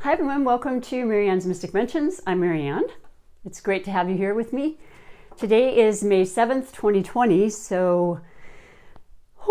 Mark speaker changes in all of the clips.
Speaker 1: Hi everyone, welcome to MaryAnne's Mystic Mentions. I'm MaryAnne. It's great to have you here with me. Today is May 7th, 2020, so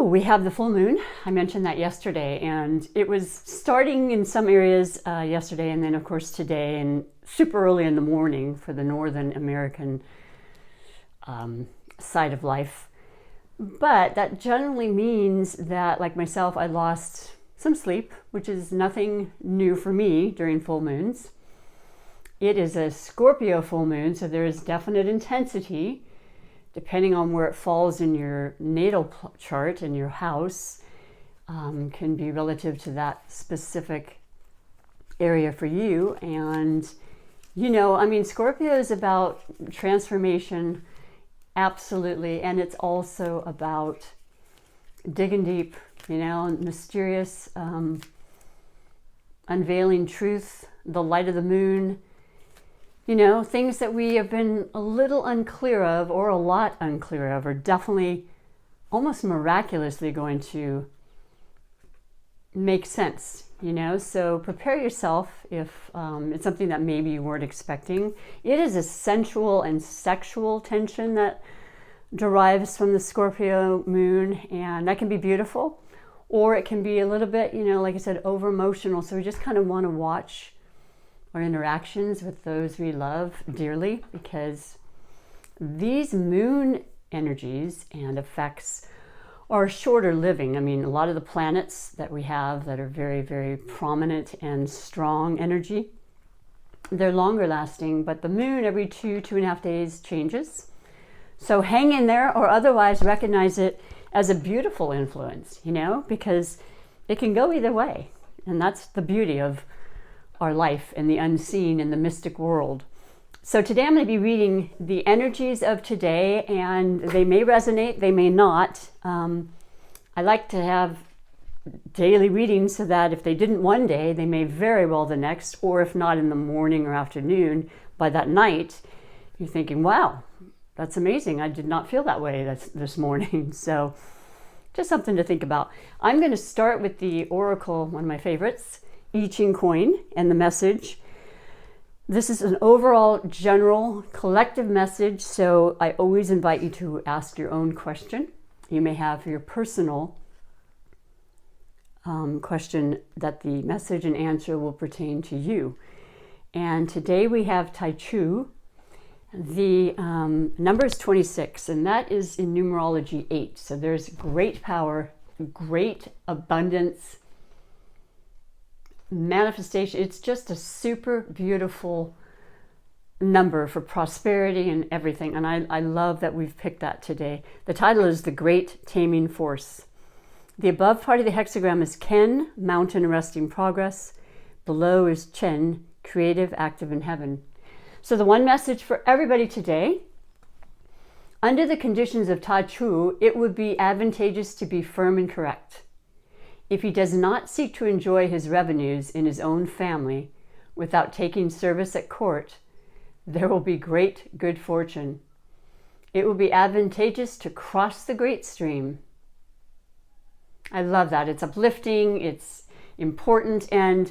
Speaker 1: we have the full moon. I mentioned that yesterday, and it was starting in some areas yesterday, and then of course today, and super early in the morning for the Northern American side of life. But that generally means that, like myself, I lost some sleep, which is nothing new for me during full moons. It is a Scorpio full moon, so there is definite intensity depending on where it falls in your natal chart and your house, can be relative to that specific area for you. And Scorpio is about transformation, absolutely, and it's also about digging deep, mysterious, unveiling truth, the light of the moon, things that we have been a little unclear of or a lot unclear of are definitely almost miraculously going to make sense, so prepare yourself if it's something that maybe you weren't expecting. It is a sensual and sexual tension that derives from the Scorpio moon, and that can be beautiful, or it can be a little bit, like I said, over emotional. So we just kind of want to watch our interactions with those we love dearly, because these moon energies and effects are shorter living. A lot of the planets that we have that are very, very prominent and strong energy, they're longer lasting, but the moon every 2.5 days changes. So hang in there, or otherwise recognize it as a beautiful influence, because it can go either way. And that's the beauty of our life and the unseen in the mystic world. So today I'm going to be reading the energies of today, and they may resonate, they may not. I like to have daily readings so that if they didn't one day, they may very well the next, or if not in the morning or afternoon, by that night, you're thinking, wow, that's amazing. I did not feel that way this morning. So just something to think about. I'm going to start with the Oracle, one of my favorites, I Ching coin, and the message. This is an overall general collective message, so I always invite you to ask your own question. You may have your personal question that the message and answer will pertain to you. And today we have Tai Chu. The number is 26, and that is in numerology 8. So there's great power, great abundance, manifestation. It's just a super beautiful number for prosperity and everything. And I love that we've picked that today. The title is The Great Taming Force. The above part of the hexagram is Ken, mountain arresting progress. Below is Chen, creative, active in heaven. So the one message for everybody today: under the conditions of Tai Chu, it would be advantageous to be firm and correct. If he does not seek to enjoy his revenues in his own family without taking service at court, there will be great good fortune. It will be advantageous to cross the great stream. I love that. It's uplifting, it's important, and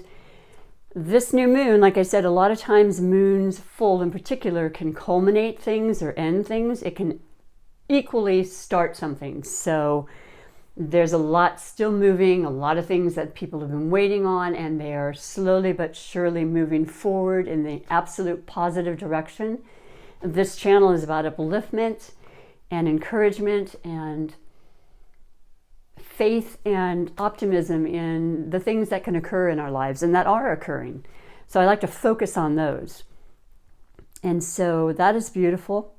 Speaker 1: this new moon, like I said, a lot of times moons full in particular can culminate things or end things. It can equally start something. So there's a lot still moving, a lot of things that people have been waiting on, and they are slowly but surely moving forward in the absolute positive direction. This channel is about upliftment and encouragement and faith and optimism in the things that can occur in our lives and that are occurring. So I like to focus on those. And so that is beautiful.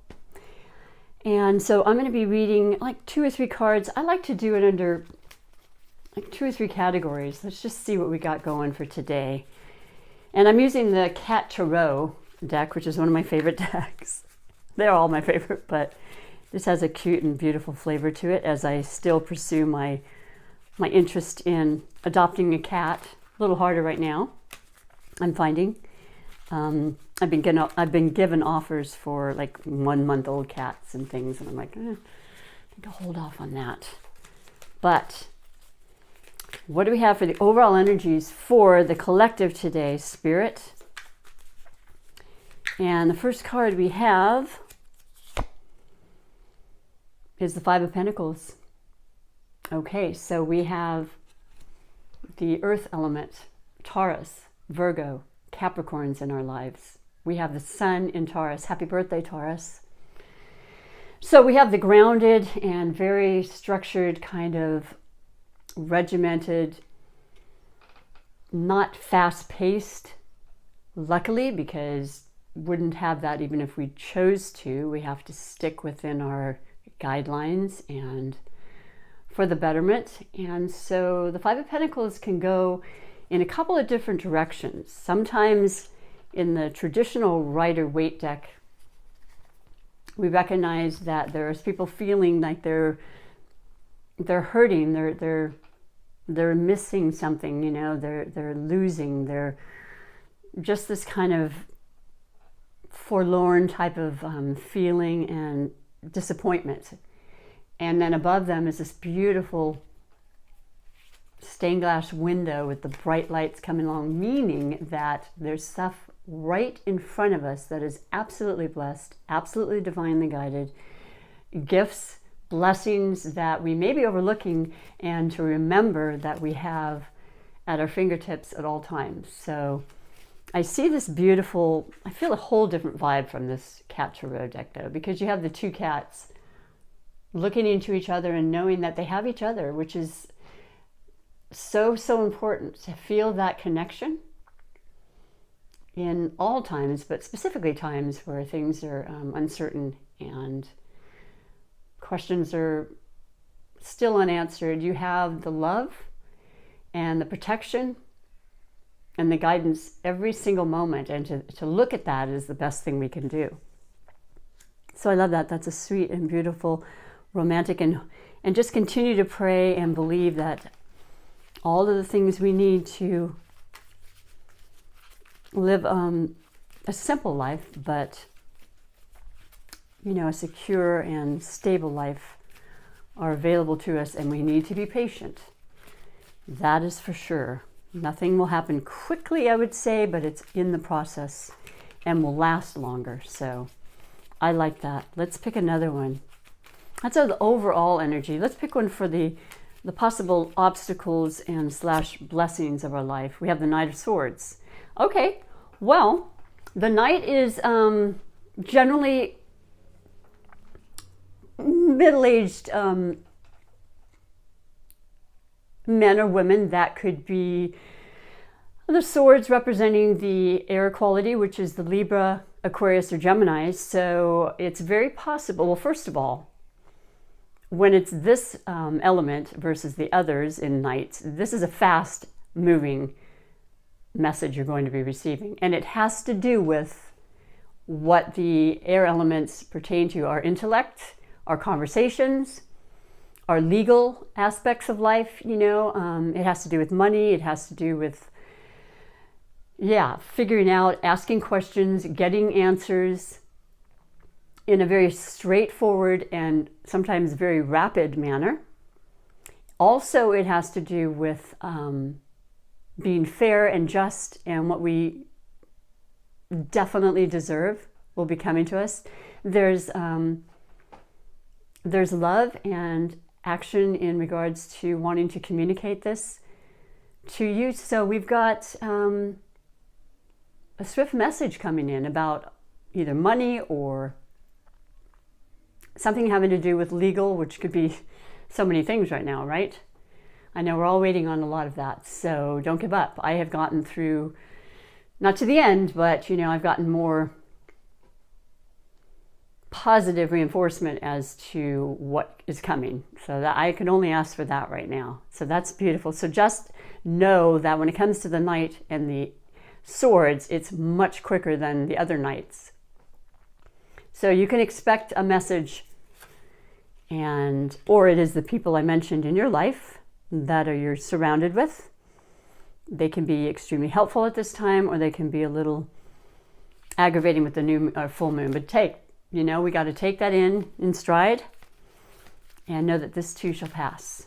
Speaker 1: And so I'm going to be reading like 2 or 3 cards. I like to do it under like 2 or 3 categories. Let's just see what we got going for today. And I'm using the Cat Tarot deck, which is one of my favorite decks. They're all my favorite, but this has a cute and beautiful flavor to it as I still pursue my interest in adopting a cat. A little harder right now, I'm finding. I've been given offers for like 1-month-old cats and things, and I'm like, I need to hold off on that. But What do we have for the overall energies for the collective today, Spirit? And the first card we have is the Five of Pentacles. Okay, so we have the earth element, Taurus, Virgo, Capricorns in our lives. We have the sun in Taurus. Happy birthday, Taurus. So we have the grounded and very structured, kind of regimented, not fast-paced, luckily, because wouldn't have that even if we chose to. We have to stick within our guidelines and for the betterment. And so the Five of Pentacles can go in a couple of different directions. Sometimes in the traditional Rider-Waite deck, we recognize that there's people feeling like they're hurting, they're missing something, you know, they're losing, they're just this kind of forlorn type of feeling and disappointment. And then above them is this beautiful stained glass window with the bright lights coming along, meaning that there's stuff right in front of us that is absolutely blessed, absolutely divinely guided, gifts, blessings that we may be overlooking, and to remember that we have at our fingertips at all times. So I see this beautiful, I feel a whole different vibe from this Cat Tarot deck though, because you have the two cats looking into each other and knowing that they have each other, which is so important, to feel that connection in all times, but specifically times where things are uncertain and questions are still unanswered. You have the love and the protection and the guidance every single moment, and to look at that is the best thing we can do. So I love that. That's a sweet and beautiful, romantic, and just continue to pray and believe that all of the things we need to live a simple life, but you know, a secure and stable life are available to us, and we need to be patient. That is for sure. Nothing will happen quickly, I would say, but it's in the process and will last longer. So I like that. Let's pick another one. That's the overall energy. Let's pick one for the possible obstacles and / blessings of our life. We have the Knight of Swords. Okay, well, the Knight is generally middle-aged men or women. That could be the swords representing the air quality, which is the Libra, Aquarius, or Gemini. So it's very possible, well, first of all, when it's this element versus the others in Knights, this is a fast moving message you're going to be receiving. And it has to do with what the air elements pertain to: our intellect, our conversations, our legal aspects of life. You know, it has to do with money. It has to do with, figuring out, asking questions, getting answers in a very straightforward and sometimes very rapid manner. Also, it has to do with being fair and just, and what we definitely deserve will be coming to us. There's love and action in regards to wanting to communicate this to you. So we've got a swift message coming in about either money or something having to do with legal, which could be so many things right now, right? I know we're all waiting on a lot of that, so don't give up. I have gotten through, not to the end, but you know, I've gotten more positive reinforcement as to what is coming. So that I can only ask for that right now. So that's beautiful. So just know that when it comes to the Knight and the Swords, it's much quicker than the other Knights. So you can expect a message, or it is the people I mentioned in your life that you're surrounded with. They can be extremely helpful at this time, or they can be a little aggravating with the new or full moon. But we got to take that in stride and know that this too shall pass.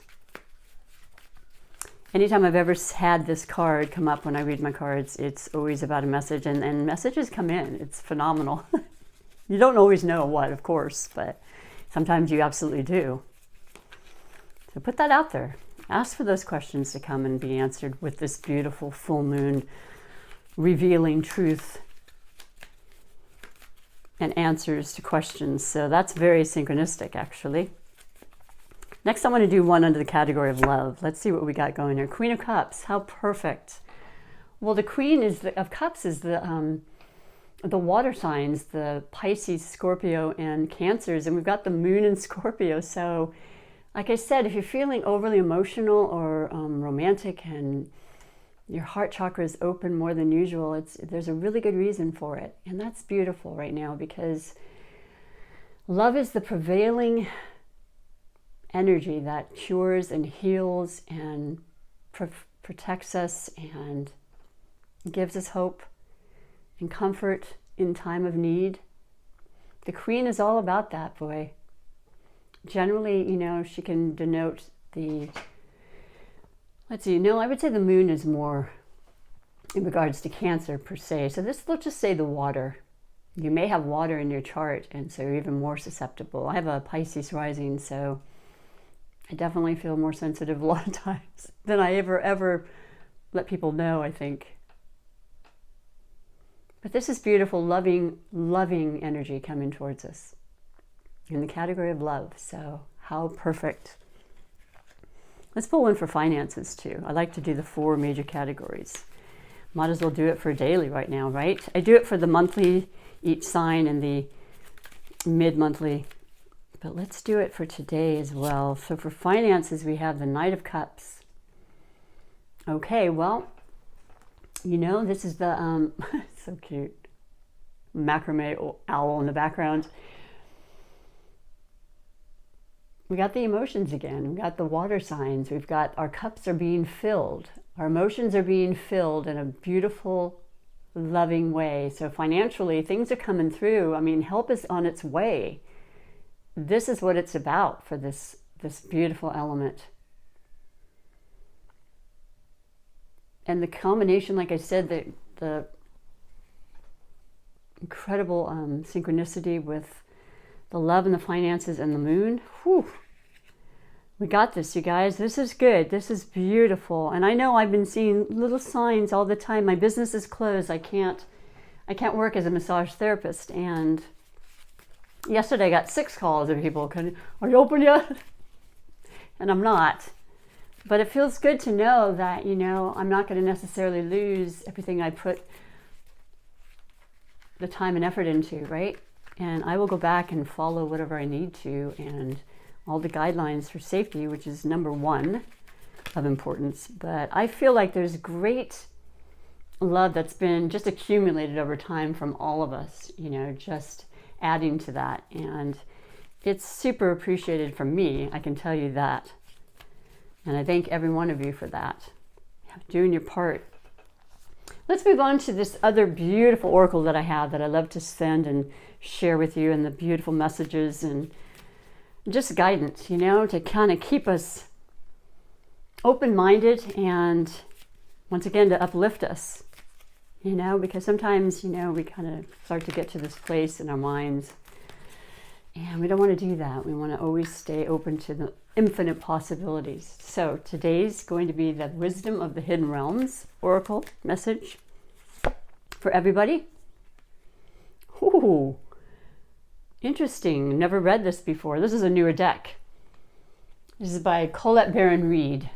Speaker 1: anytime I've ever had this card come up when I read my cards, it's always about a message, and messages come in. It's phenomenal. You don't always know what, of course, but sometimes you absolutely do. So put that out there. Ask for those questions to come and be answered with this beautiful full moon revealing truth and answers to questions. So that's very synchronistic, actually. Next, I want to do one under the category of love. Let's see what we got going here. Queen of Cups, how perfect. Well, the Queen of Cups is the water signs, the Pisces, Scorpio, and Cancers. And we've got the moon in Scorpio. So, like I said, if you're feeling overly emotional or romantic and your heart chakra is open more than usual, there's a really good reason for it. And that's beautiful right now, because love is the prevailing energy that cures and heals and protects us and gives us hope and comfort in time of need. The Queen is all about that, boy. Generally, she can denote I would say the moon is more in regards to Cancer per se. So let's just say the water. You may have water in your chart, and so you're even more susceptible. I have a Pisces rising, so I definitely feel more sensitive a lot of times than I ever let people know, I think. But this is beautiful, loving energy coming towards us in the category of love. So how perfect. Let's pull one for finances too. I like to do the 4 major categories. Might as well do it for daily right now, right? I do it for the monthly, each sign, and the mid-monthly. But let's do it for today as well. So for finances, we have the Knight of Cups. Okay, well, this is the, so cute, macrame owl in the background. We got the emotions again. We got the water signs. We've got our cups are being filled. Our emotions are being filled in a beautiful, loving way. So financially, things are coming through. I mean, help is on its way. This is what it's about for this beautiful element. And the combination, like I said, the incredible synchronicity with the love and the finances and the moon. Whew. We got this, you guys. This is good. This is beautiful. And I know I've been seeing little signs all the time. My business is closed. I can't work as a massage therapist. And yesterday I got 6 calls of people, are you open yet? And I'm not. But it feels good to know that, I'm not going to necessarily lose everything I put the time and effort into, right? And I will go back and follow whatever I need to, and all the guidelines for safety, which is number 1 of importance. But I feel like there's great love that's been just accumulated over time from all of us, just adding to that. And it's super appreciated from me, I can tell you that. And I thank every one of you for that. Doing your part. Let's move on to this other beautiful oracle that I have that I love to send and share with you, and the beautiful messages and just guidance, to kind of keep us open-minded and once again to uplift us, because sometimes, we kind of start to get to this place in our minds, and we don't want to do that. We want to always stay open to the infinite possibilities. So today's going to be the Wisdom of the Hidden Realms oracle message for everybody. Ooh, interesting. Never read this before. This is a newer deck. This is by Colette Baron Reed.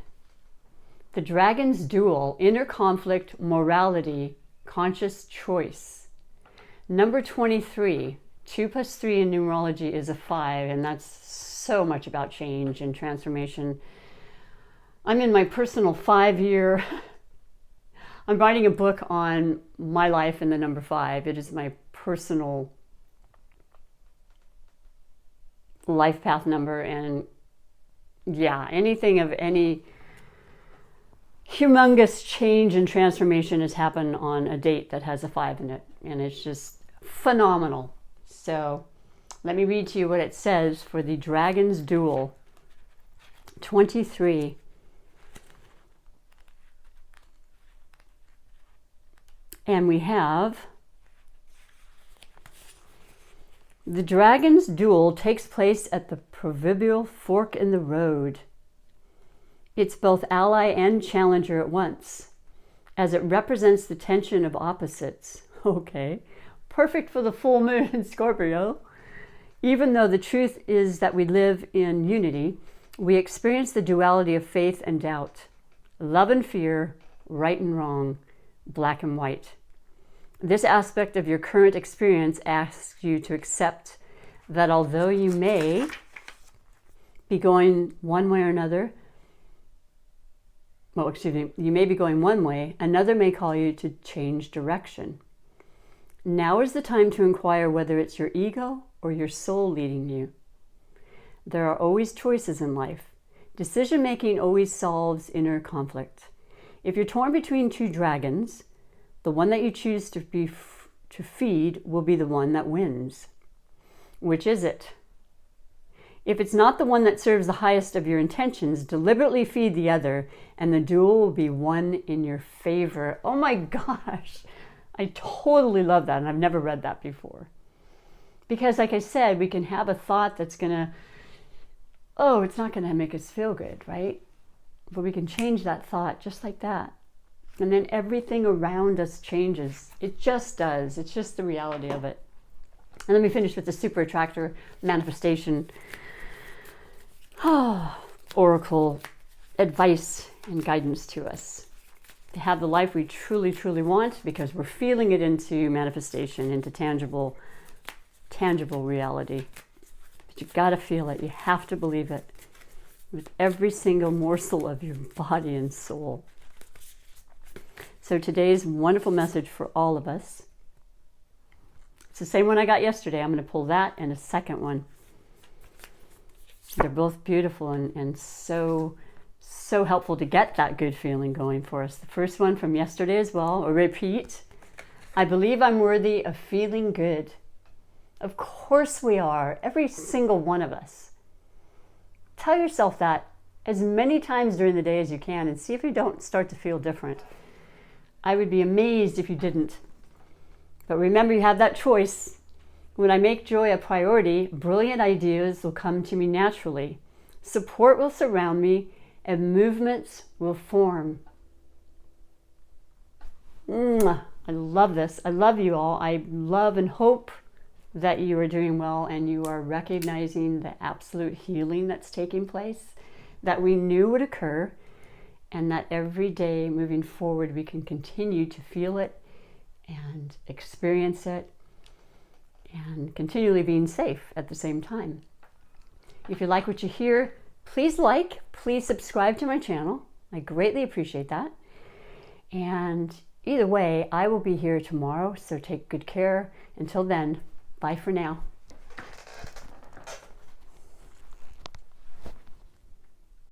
Speaker 1: The Dragon's Duel, Inner Conflict, Morality, Conscious Choice. Number 23. 2 + 3 in numerology is a 5, and that's so much about change and transformation. I'm in my personal 5-year, I'm writing a book on my life in the number 5. It is my personal life path number, and anything of any humongous change and transformation has happened on a date that has a 5 in it, and it's just phenomenal. So let me read to you what it says for the Dragon's Duel 23. And we have the dragon's duel takes place at the proverbial fork in the road. It's both ally and challenger at once, as it represents the tension of opposites. Okay, perfect for the full moon in Scorpio. Even though the truth is that we live in unity, we experience the duality of faith and doubt, love and fear, right and wrong, black and white. This aspect of your current experience asks you to accept that although you may be going one way or another, you may be going one way, another may call you to change direction. Now is the time to inquire whether it's your ego or your soul leading you. There are always choices in life. Decision-making always solves inner conflict. If you're torn between two dragons, the one that you choose to feed will be the one that wins. Which is it? If it's not the one that serves the highest of your intentions, deliberately feed the other, and the duel will be won in your favor. Oh my gosh, I totally love that, and I've never read that before. Because like I said, we can have a thought that's gonna, it's not gonna make us feel good, right? But we can change that thought just like that. And then everything around us changes. It just does. It's just the reality of it. And let me finish with the super attractor manifestation. Oracle advice and guidance to us. To have the life we truly, truly want, because we're feeling it into manifestation, into tangible reality. But you've got to feel it. You have to believe it with every single morsel of your body and soul. So today's wonderful message for all of us. It's the same one I got yesterday. I'm going to pull that and a second one. They're both beautiful and so helpful to get that good feeling going for us. The first one from yesterday as well, a repeat. I believe I'm worthy of feeling good. Of course we are, every single one of us. Tell yourself that as many times during the day as you can and see if you don't start to feel different. I would be amazed if you didn't. But remember, you have that choice. When I make joy a priority, brilliant ideas will come to me naturally. Support will surround me and movements will form. I love this. I love you all. I love and hope that you are doing well and you are recognizing the absolute healing that's taking place, that we knew would occur, and that every day moving forward we can continue to feel it and experience it and continually being safe at the same time. If you like what you hear, please subscribe to my channel. I greatly appreciate that. And either way, I will be here tomorrow, so take good care. Until then, bye for now.